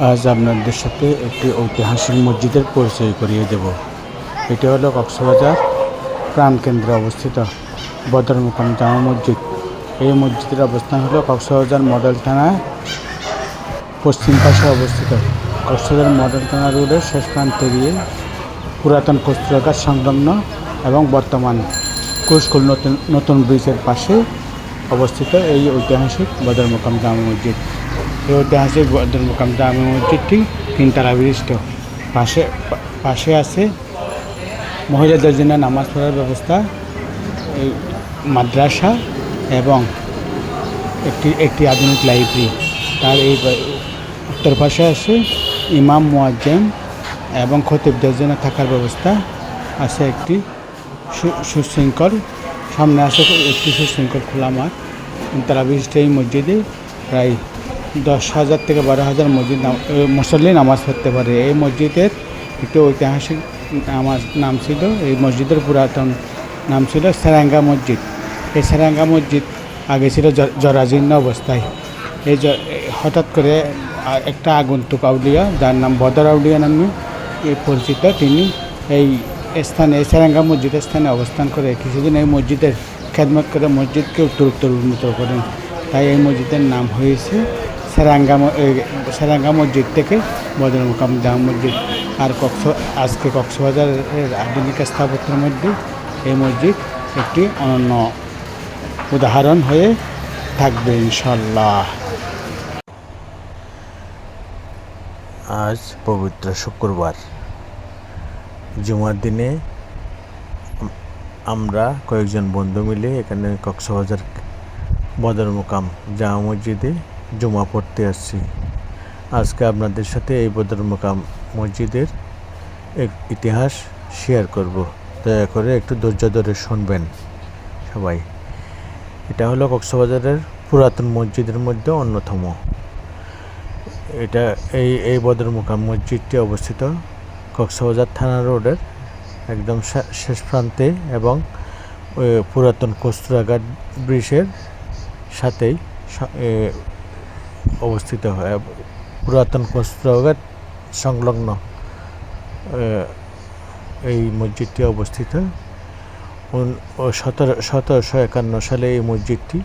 আজ আপনাদের সাথে একটি ঐতিহাসিক মসজিদের পরিচয় করিয়ে দেব। এটি হলো কক্সবাজার প্রাণকেন্দ্রে অবস্থিত বদর মুকাম জামা মসজিদ। এই মসজিদের অবস্থান হলো কক্সবাজার মডেল থানায় পশ্চিম পাশে অবস্থিত। কক্সবাজার মডেল থানা রোডের শেষ প্রান্তে গিয়ে পুরাতন কস্তুরঘাট সংলগ্ন এবং বর্তমান কুশকুল নতুন ব্রিজের পাশে অবস্থিত এই ঐতিহাসিক বদর মুকাম জামা মসজিদ। এই ঐতিহাসিক বদর মুকাম জামা মসজিদটি তিনতলা বিশিষ্ট। পাশে আছে মহিলাদের জন্য নামাজ পড়ার ব্যবস্থা, মাদ্রাসা এবং একটি আধুনিক লাইব্রেরি। তার এই উত্তর পাশে আছে ইমাম মুয়াজ্জিন এবং খতিবদের জন্য থাকার ব্যবস্থা আছে। একটি সুশৃঙ্খল সামনে আছে একটি সুশৃঙ্খল খোলা মাঠ। তিনতলা বিশিষ্ট এই মসজিদে প্রায় 10,000 থেকে 12,000 মুসল্লি নামাজ পড়তে পারে। এই মসজিদের একটি ঐতিহাসিক নাম ছিল, এই মসজিদের পুরাতন নাম ছিল সেরেঙ্গা মসজিদ। এই সেরেঙ্গা মসজিদ আগে ছিল জরাজীর্ণ অবস্থায়। হঠাৎ করে একটা আগন্তুক আউলিয়া, যার নাম বদর আউলিয়া নামে পরিচিত, তিনি এই স্থানে সেরেঙ্গা মসজিদের স্থানে অবস্থান করে কিছুদিন এই মসজিদের খেদমত করে মসজিদকে উত্তরোত্তর উন্নত করেন। তাই এই মসজিদের নাম হয়েছে সেরেঙ্গা মসজিদ থেকে বদর মুকাম জামা মসজিদ। আর আজকে কক্সবাজারের আধুনিক স্থাপত্যের মধ্যে এই মসজিদ একটি অনন্য উদাহরণ হয়ে থাকবে ইনশাল্লাহ। আজ পবিত্র শুক্রবার, জুমার দিনে আমরা কয়েকজন বন্ধু মিলে এখানে কক্সবাজার বদর মুকাম জামা মসজিদে জুমা পড়তে আসছি। আজকে আপনাদের সাথে এই বদর মুকাম মসজিদের ইতিহাস শেয়ার করব। দয়া করে একটু ধৈর্য ধরে শুনবেন সবাই। এটা হলো কক্সবাজারের পুরাতন মসজিদের মধ্যে অন্যতম। এই বদর মুকাম মসজিদটি অবস্থিত কক্সবাজার থানা রোডের একদম শেষ প্রান্তে এবং পুরাতন কস্তুরঘাট ব্রিজের সাথেই অবস্থিত হয়। পুরাতন কস্তুরঘাট সংলগ্ন এই মসজিদটি অবস্থিত। 1751 সালে এই মসজিদটি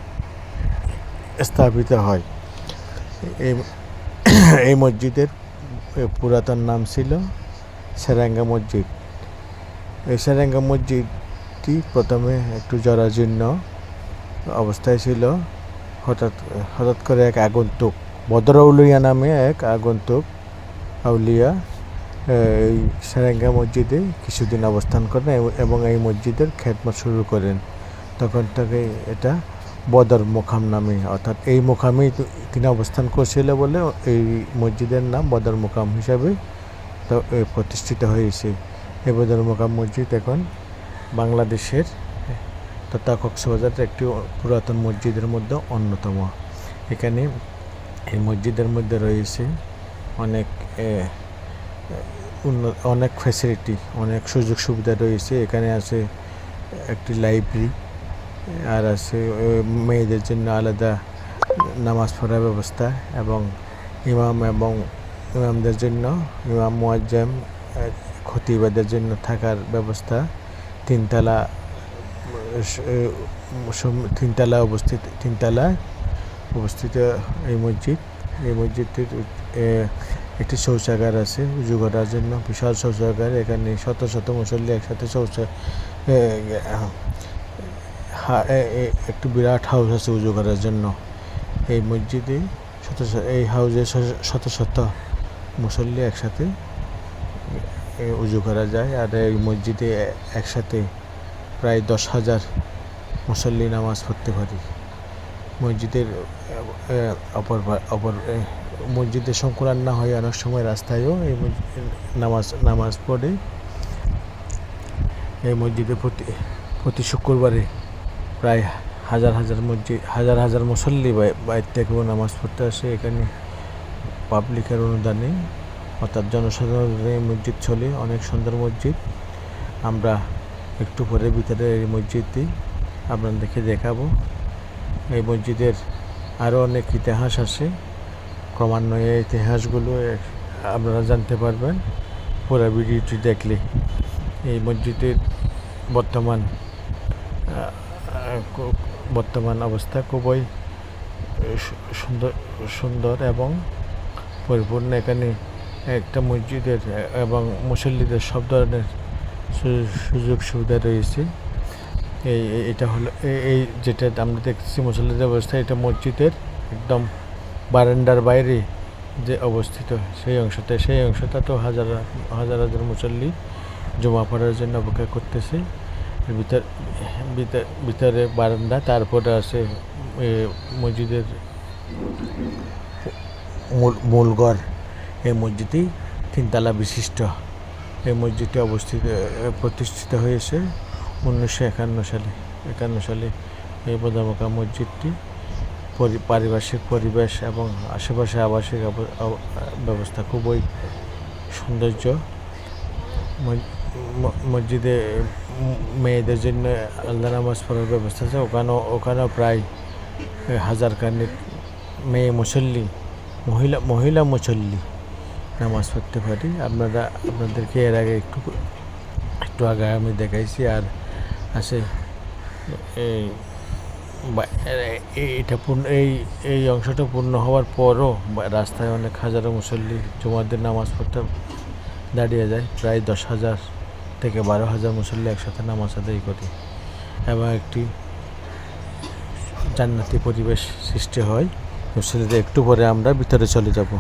স্থাপিত হয়। এই মসজিদের পুরাতন নাম ছিল সেরেঙ্গা মসজিদ। এই সেরেঙ্গা মসজিদটি প্রথমে একটু জরাজীর্ণ অবস্থায় ছিল। হঠাৎ করে এক আগন্তুক, বদর আউলিয়া নামে এক আগন্তুক আউলিয়া এই সেরেঙ্গা মসজিদে কিছুদিন অবস্থান করেন এবং এই মসজিদের খেদমত শুরু করেন। তখন থেকে এটা বদর মুকাম নামে, অর্থাৎ এই মুকামেই তিনি অবস্থান করছিল বলে এই মসজিদের নাম বদর মুকাম হিসাবে প্রতিষ্ঠিত হয়েছে। এই বদর মুকাম মসজিদ এখন বাংলাদেশের তথা কক্সবাজারের একটি পুরাতন মসজিদের মধ্যে অন্যতম। এখানে এই মসজিদের মধ্যে রয়েছে অনেক ফ্যাসিলিটি, অনেক সুযোগ সুবিধা রয়েছে। এখানে আছে একটি লাইব্রেরি, আর আছে মেয়েদের জন্য আলাদা নামাজ পড়ার ব্যবস্থা এবং ইমামদের জন্য ইমাম মুয়াজ্জিন খতিবাদের জন্য থাকার ব্যবস্থা। তিনতলায় অবস্থিত এই মসজিদটির একটি শৌচাগার আছে উজু করার জন্য, বিশাল শৌচাগার। এখানে শত শত মুসল্লি একসাথে একটি বিরাট হাউস আছে উজু করার জন্য। এই মসজিদে এই হাউসে শত শত মুসল্লি একসাথে উজু করা যায়। আর এই মসজিদে একসাথে প্রায় 10,000 মুসল্লি নামাজ পড়তে পারে। মসজিদের মসজিদে সংকুলান না হয় অনেক সময় রাস্তায়ও এই নামাজ পড়ে। এই মসজিদে প্রতি শুক্রবারে প্রায় হাজার মুসল্লি বাইরে থেকেও নামাজ পড়তে আসে। এখানে পাবলিকের অনুদানে, অর্থাৎ জনসাধারণের এই মসজিদ চলে। অনেক সুন্দর মসজিদ। আমরা একটু পরে ভিতরে এই মসজিদটি আপনাদেরকে দেখাবো। এই মসজিদের আরও অনেক ইতিহাস আছে। ক্রমান্বয়ে ইতিহাসগুলো আপনারা জানতে পারবেন পুরো ভিডিওটি দেখলে। এই মসজিদের বর্তমান বর্তমান অবস্থা খুবই সুন্দর সুন্দর এবং পরিপূর্ণ। এখানে একটা মসজিদের এবং মুসল্লিদের সব ধরনের সুযোগ সুবিধা রয়েছে। এটা হলো এই যেটা আমরা দেখতেছি মুসল্লিদের অবস্থা, এটা মসজিদের একদম বারান্দার বাইরে যে অবস্থিত সেই অংশটা তো হাজার হাজার মুসল্লি জমা পড়ার জন্য অপেক্ষা করতেছে। ভিতরে বারান্দা, তারপরে আছে মসজিদের মূল ঘর। এই মসজিদটি 3 তলা বিশিষ্ট। এই মসজিদটি প্রতিষ্ঠিত হয়েছে 1951 সালে। এই বদামকা মসজিদটি পারিপার্শ্বিক পরিবেশ এবং আশেপাশে আবাসিক ব্যবস্থা খুবই সৌন্দর্য। মসজিদে মেয়েদের জন্য আলাদা নামাজ পড়ার ব্যবস্থা আছে। ওখানেও প্রায় 1000 খানিক মেয়ে মুসল্লি, মহিলা মুসল্লি নামাজ পড়তে পারি। আপনাদেরকে এর আগে একটু আগে আমি দেখাইছি। আর আছে এই অংশটা পূর্ণ হওয়ার পরও রাস্তায় অনেক হাজারো মুসল্লি জুমার নামাজ পড়তে দাঁড়িয়ে যায়। প্রায় 10,000 থেকে 12,000 মুসল্লি একসাথে নামাজ আদায় করে এবং একটি জান্নাতি পরিবেশ সৃষ্টি হয়। মুসল্লিদের একটু পরে আমরা ভিতরে চলে যাব।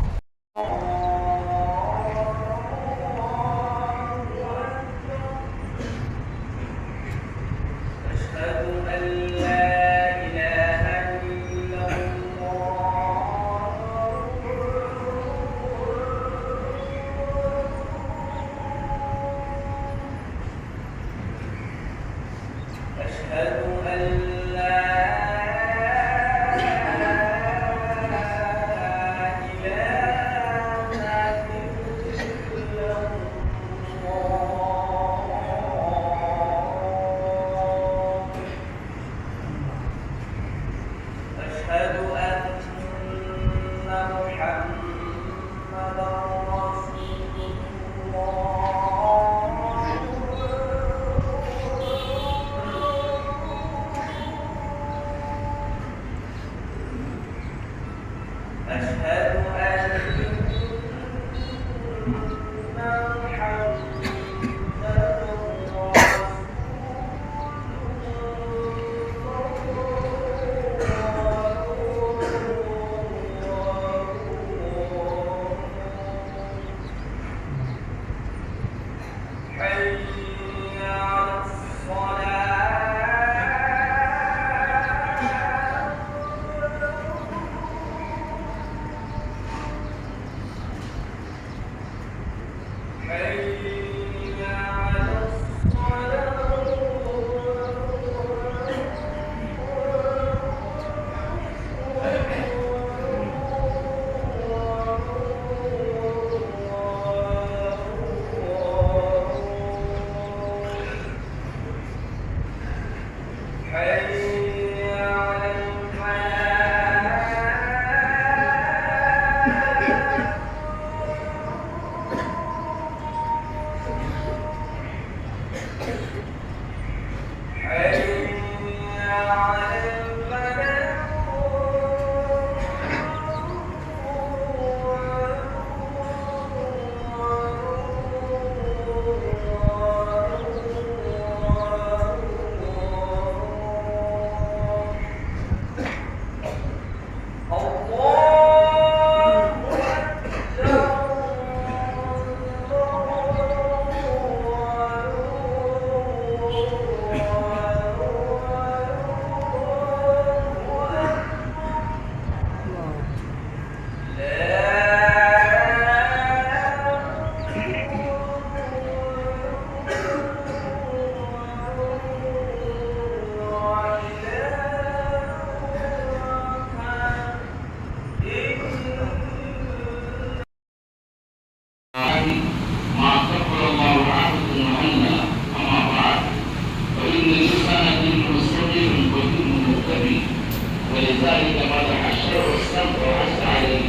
ولذلك مدح الشرع السمع وحث عليه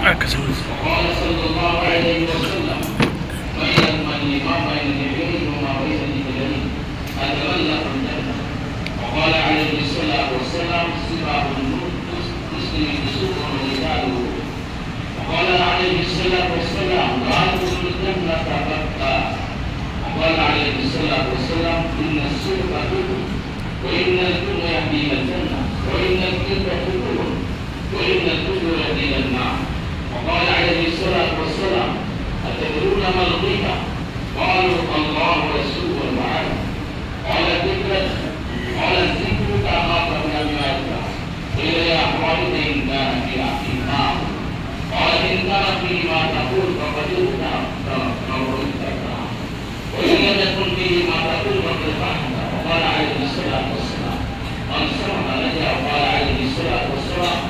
وقال صلى الله عليه وسلم: من يضمن ما بين يديه وما بين رجليه أتملك الجنة. وقال عليه الصلاة والسلام: سباب المسلم فسوق ورجاله. وقال عليه الصلاة والسلام: لا تدخل الجنة بغتة. وقال عليه الصلاة والسلام: إن السوق كفر، وإن الكفر يهدي إلى الجنة، وإن الكفر كفر، وإن الكفر يهدي إلى النار. وقال عليه الصلاة والسلام: أتدرون ما الغيبة؟ قالوا: الله ورسوله والعالم. قال: قال: الذكر كما قبل بما قيل: يا خالد إن كان في أخيه. قال: إن كان فيه ما تقول فقد ارتدى، وإن لم يكن فيه ما تقول فقد فحت. وقال عليه الصلاة والسلام: من سمع نجا. وقال عليه الصلاة والسلام: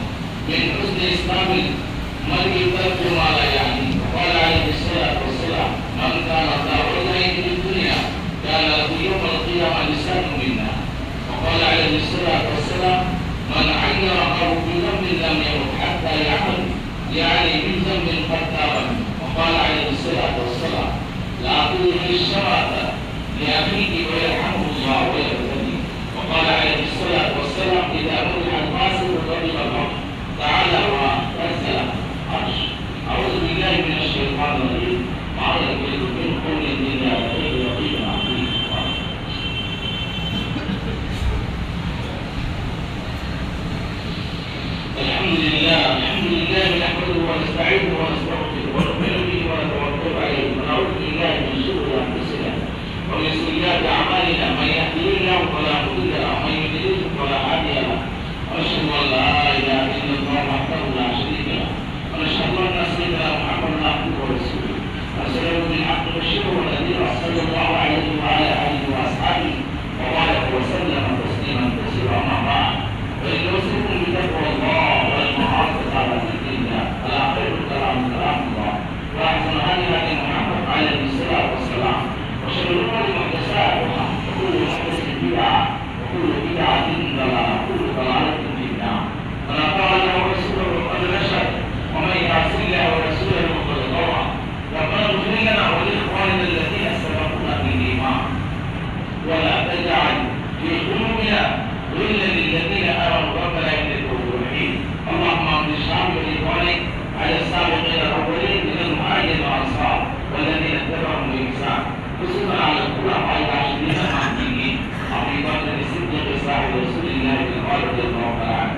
من حسن إسلام المرء ترك ما لا يعنيه. وقال عليه الصلاة والسلام: من كان ذا عذر في الدنيا كان له يوم القيامة لسان منا. وقال عليه الصلاة والسلام: من عير أو بذنب لم يمت حتى يعمل، يعني بذنب قد تاب. وقال عليه الصلاة والسلام: لا تظهر الشماتة لأخيك ويرحمه الله ويرتدي. وقال عليه الصلاة والسلام: إذا مدح الفاسق غضب الله تعالى ونزل عرش. أعوذ بالله من الشيطان الرجيم. قال: من قول إلا لديه رقيب عتيد. الحمد لله نحمده ونستعينه ونستغفره ونؤمن به ونتوكل عليه ونعوذ بالله من شرور انفسنا ومن سيئات اعمالنا. من يهده الله فلا مضل له ومن يضلل فلا هادي له. ونشهد ان لا اله الا الله وحده لا شريك له، ونشهد ان سيدنا محمدا عبده ورسوله ارسله بالحق بشيرا ونذيرا صلى الله عليه وعلى اله واصحابه وبارك وسلم تسليما كثيرا. اما بعد، فإن يوصيكم بتقوى الله والمحافظة على ذكر الله، فلا خير الكلام كلام الله، وأحسن هدي محمد عليه الصلاة والسلام، وشر الأمور محدثاتها، وكل محدثة بدعة، وكل بدعة ضلالة، وكل ضلالة في النار. من أطاع الله ورسوله فقد رشد، ومن يعص الله ورسوله فقد غوى. ربنا اغفر لنا ولإخواننا الذين سبقونا بالإيمان، ولا تجعل في قلوبنا غلا للذين امنوا ربنا انك رؤوف رحيم. اللهم اغفر الشعب والاخوانك على السابقين الاولين من المهاجرين والانصار والذين اتبعهم باحسان، خصوصا على الخلفاء الراشدين المهديين ابي بكر الصديق صاحب رسول الله رضي الله تعالى عنه،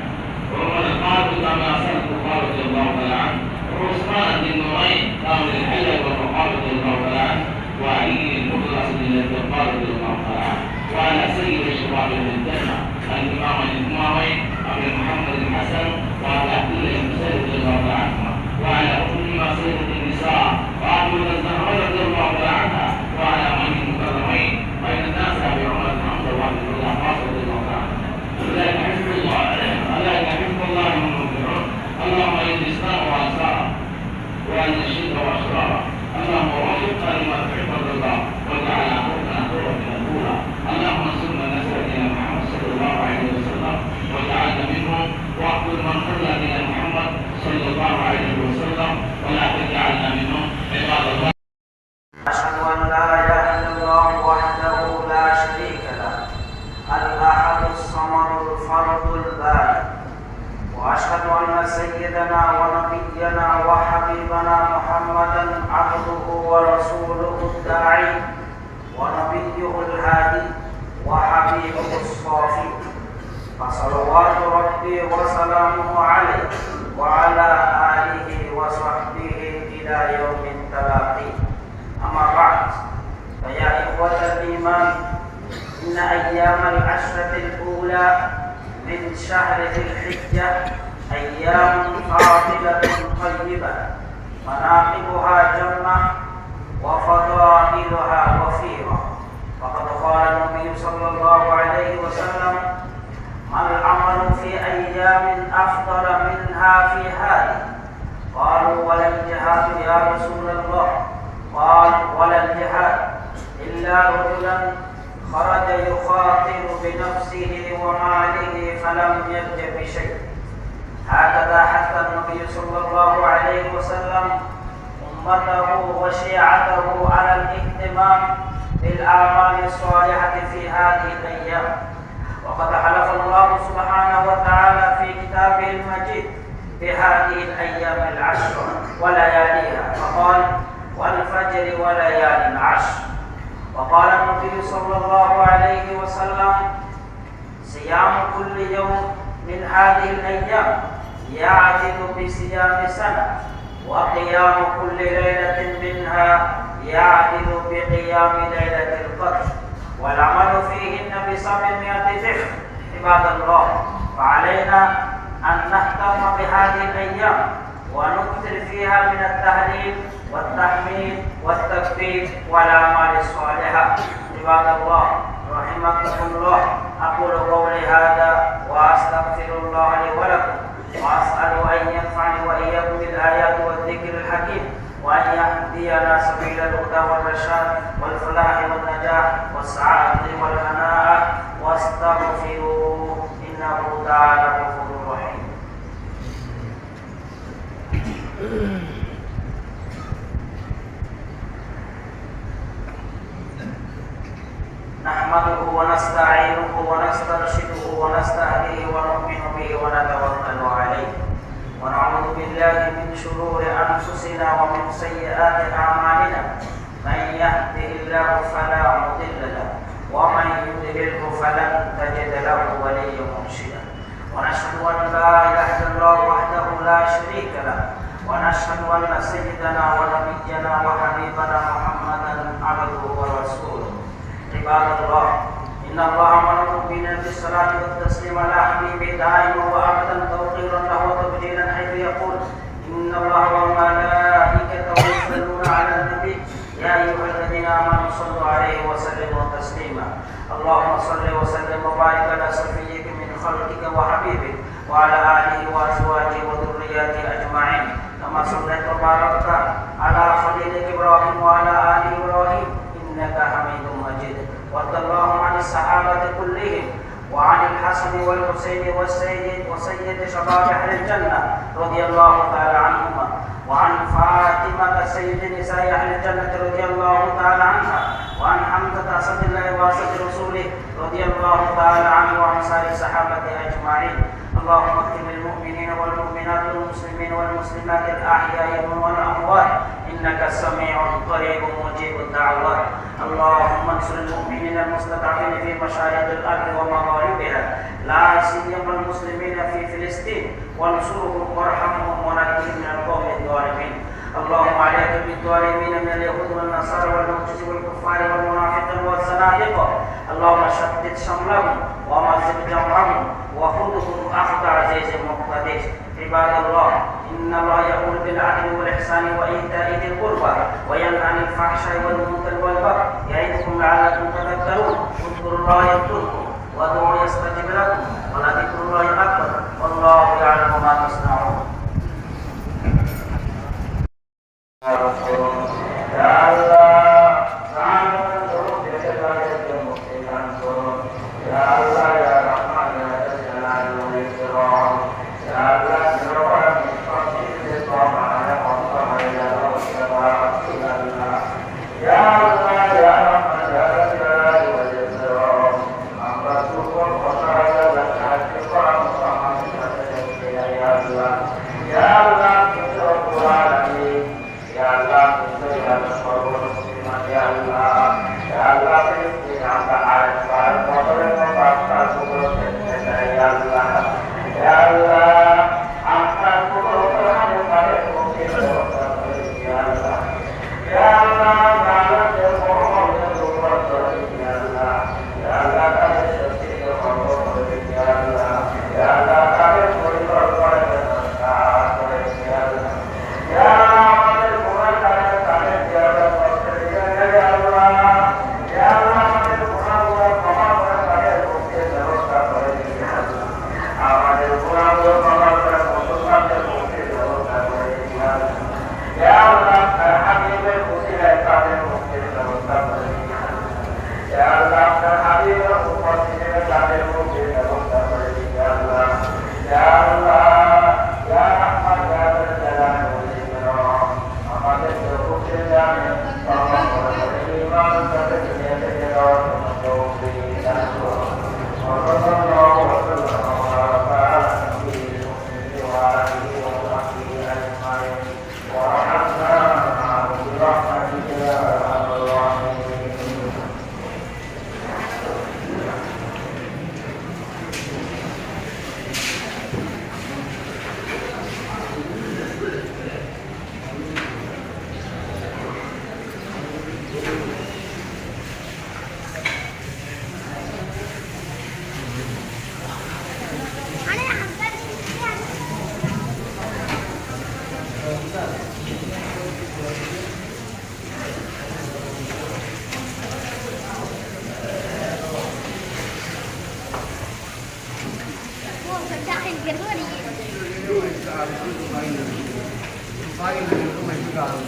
وعمر الفاروق كما سال البخاري رضي الله تعالى عنه، وعثمان بن نورين كامل الحياه والوقار رضي الله تعالى عنه، وعلي المخلص بن الجبار رضي الله تعالى عنه، وعلى سيد الشباب من الجنه الإمام الإمامين أبي محمد الحسن وعلى كل المسلم رضي الله عنهما، وعلى أمهما سيدة النساء فاطمة الزهراء رضي الله عنها، وعلى من المكرمين بين الناس أبي عمر بن عبد الله بن العباس رضي الله عنه. أولئك حزب الله، أولئك حزب الله هم المفلحون. اللهم إن الإسلام وأنصاره وأن الشرك وأشراره. اللهم وفقنا لما تحب الرضا واجعل عقوبتنا خيرا من الأولى. اللهم انصرنا نصر دين محمد صلى الله عليه وسلم واجعلنا منهم، واقبل من صلى دين محمد صلى الله عليه وسلم ولا تجعلنا منهم. عباد الله، أشهد أن لا إله إلا الله وحده لا شريك له الأحد الصمد الفرد البارئ، وأشهد أن سيدنا ونبينا وحبيبنا محمدا عبده ورسوله الداعي ونبيه الهادي وحبيبه الصافي، فصلوات ربي وسلامه عليه وعلى آله وصحبه إلى يوم التلاقي. أما بعد، فيا إخوة الإيمان، إن أيام العشرة الأولى من شهر ذي الحجة أيام فاضلة طيبة، مناقبها جمة وفضائلها وفيرة. فقد قال النبي صلى الله عليه وسلم: ما العمل في أيام أفضل منها في هذه؟ قالوا: ولا الجهاد يا رسول الله؟ قال: ولا الجهاد إلا رجلا خرج يخاطر بنفسه وماله فلم يرج بشيء، هكذا حث النبي صلى الله عليه وسلم أمته وشيعته على الاهتمام بالأعمال الصالحة في هذه الأيام. وقد حلف الله سبحانه وتعالى في كتابه المجيد بهذه الأيام العشر ولياليها، فقال: والفجر وليال عشر. وقال النبي صلى الله عليه وسلم: صيام كل يوم من هذه الأيام يعدل بصيام سنة، وقيام كل ليلة منها يعدل بقيام ليلة القدر، والعمل فيهن ب700 ضعف. عباد الله، فعلينا أن نهتم بهذه الأيام ونكثر فيها من التهليل والتحميد والتكبير والأعمال الصالحة. عباد الله رحمكم الله، أقول قولي هذا وأستغفر الله لي ولكم، وأسأل أن ينفعني وإياكم بالآيات والذكر الحكيم، وأن يهدينا سبيل الهدى والرشاد والفلاح والنجاح والسعادة والهناء، واستغفروه إنه تعالى غفور رحيم. نحمده ونستعينه ونسترشده ونستهديه ونؤمن به ونتوكل عليه، ونعوذ بالله من شرور أنفسنا ومن سيئات أعمالنا. من يهده الله فلا مضل له، ومن يضلله فلن تجد له وليا مرشدا. ونشهد أن لا إله إلا الله وحده لا شريك له، ونشهد أن سيدنا ونبينا وحبيبنا محمدا عبده ورسوله. عباد الله، إن الله أمركم بالصلاة والتسليم على حبيبه دائما وأبدا، توقيرا له وتبجيلا، حيث يقول: إن الله وملائكته يصلون على النبي يا أيها الذين آمنوا صلوا عليه وسلموا تسليما. اللهم صل وسلم وبارك على صفيك من خلقك وحبيبك وعلى آله وأزواجه وذرياته أجمعين، كما صليت وباركت على خليلك إبراهيم وعلى آل إبراهيم إنك حميد مجيد. وارض اللهم عن الصحابة كلهم، وعن الحسن والحسين وسيد شباب أهل الجنة رضي الله تعالى عنهما، وعن فاطمة سيد نساء أهل الجنة رضي الله تعالى عنها، وعن حمزة أسد الله وأسد رسوله رضي الله تعالى عنه، وعن سائر الصحابة أجمعين. اللهم اغفر للمؤمنين والمؤمنات والمسلمين والمسلمات الأحياء والأموات إنك سميع قريب مجيب الدعوات. اللهم انصر المؤمنين المستضعفين في مشارق الأرض ومغاربها، لا سيما المسلمين في فلسطين، وانصرهم وارحمهم ونجهم من القوم الظالمين. اللهم عليك بالظالمين من اليهود والنصارى والمجوس والكفار والمنافقين والزنادقة. اللهم شتت شملهم ومزق جمعهم وخذهم أخذ عزيز مقتدر. عباد الله، إن الله يقول بالعدل والإحسان وإيتاء ذي القربى وينهى عن الفحشاء والمنكر والبغي يعظكم لعلكم تذكرون. اذكروا الله يذكركم وادعوه يستجب لكم ولذكر الله أكبر والله يعلم ما تصنعون. Allah হুম।